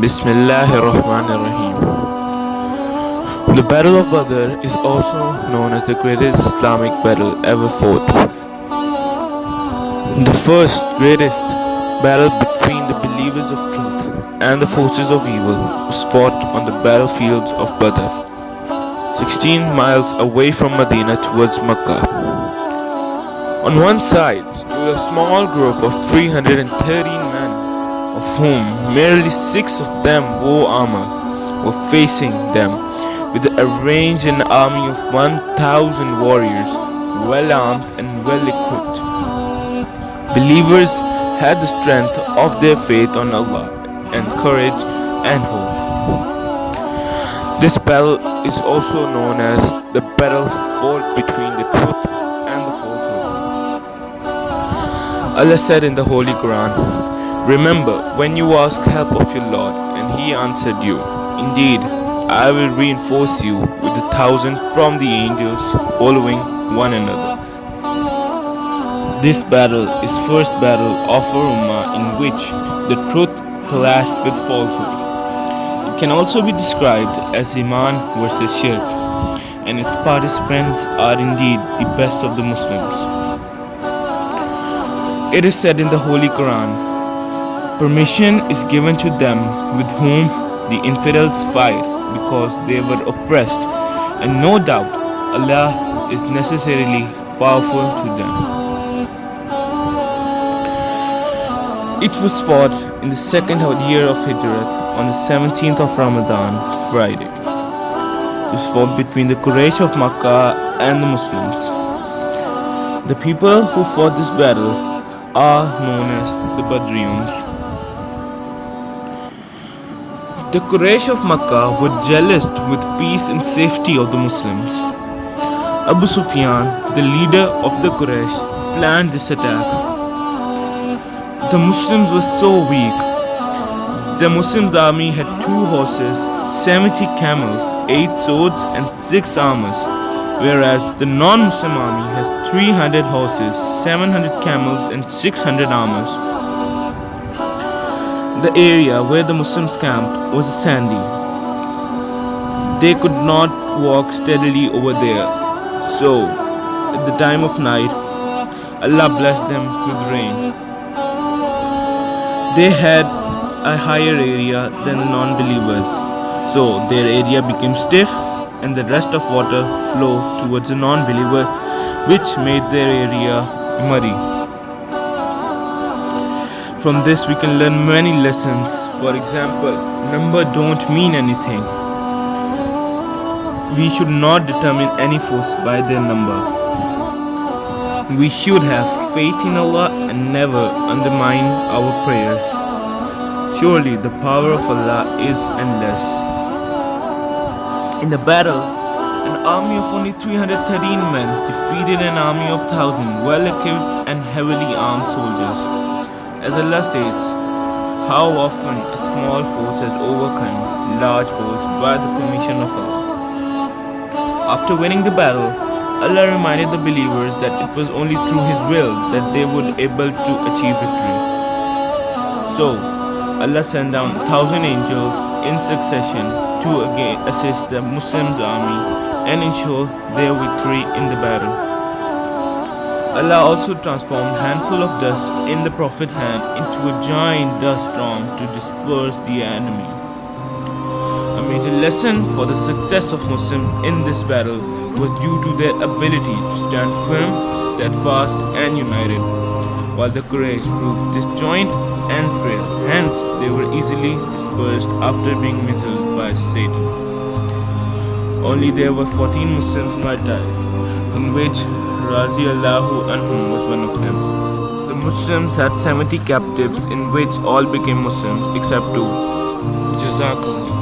Bismillahirrahmanirrahim. The Battle of Badr is also known as the greatest Islamic battle ever fought. The first greatest battle between the believers of truth and the forces of evil was fought on the battlefields of Badr, 16 miles away from Medina towards Mecca. On one side stood a small group of 313 men, of whom merely 6 of them wore armor, were facing them with arranged an army of 1,000 warriors, well armed and well equipped. Believers had the strength of their faith on Allah and courage and hope. This battle is also known as the battle fought between the truth and the falsehood. Allah said in the Holy Quran, "Remember when you asked help of your Lord and He answered you, Indeed, I will reinforce you with 1,000 from the angels following one another." This battle is first battle of our Ummah in which the truth clashed with falsehood. It can also be described as Iman versus Shirk, and its participants are indeed the best of the Muslims. It is said in the Holy Quran, "Permission is given to them with whom the infidels fight because they were oppressed, and no doubt Allah is necessarily powerful to them." It was fought in the second year of Hijrat on the 17th of Ramadan, Friday. It was fought between the Quraysh of Makkah and the Muslims. The people who fought this battle are known as the Badriyuns. The Quraysh of Makkah were jealous with peace and safety of the Muslims. Abu Sufyan, the leader of the Quraysh, planned this attack. The Muslims were so weak. The Muslims' army had 2 horses, 70 camels, 8 swords and 6 armors, whereas the non-Muslim army has 300 horses, 700 camels and 600 armors. The area where the Muslims camped was sandy. They could not walk steadily over there. So, at the time of night, Allah blessed them with rain. They had a higher area than the non-believers, so their area became stiff and the rest of water flowed towards the non-believer, which made their area muddy. From this we can learn many lessons. For example, number don't mean anything. We should not determine any force by their number. We should have faith in Allah and never undermine our prayers. Surely the power of Allah is endless. In the battle, an army of only 313 men defeated an army of 1,000 well-equipped and heavily armed soldiers. As Allah states, how often a small force has overcome large force by the permission of Allah. After winning the battle, Allah reminded the believers that it was only through His will that they would be able to achieve victory. So, Allah sent down 1,000 angels in succession to again assist the Muslims' army and ensure their victory in the battle. Allah also transformed a handful of dust in the Prophet's hand into a giant dust storm to disperse the enemy. A major lesson for the success of Muslims in this battle was due to their ability to stand firm, steadfast and united, while the Quraysh proved disjointed and frail. Hence, they were easily dispersed after being misled by Satan. Only there were 14 Muslims martyred, in which Raziallahu anhum was one of them. The Muslims had 70 captives, in which all became Muslims except 2. Jazakallah.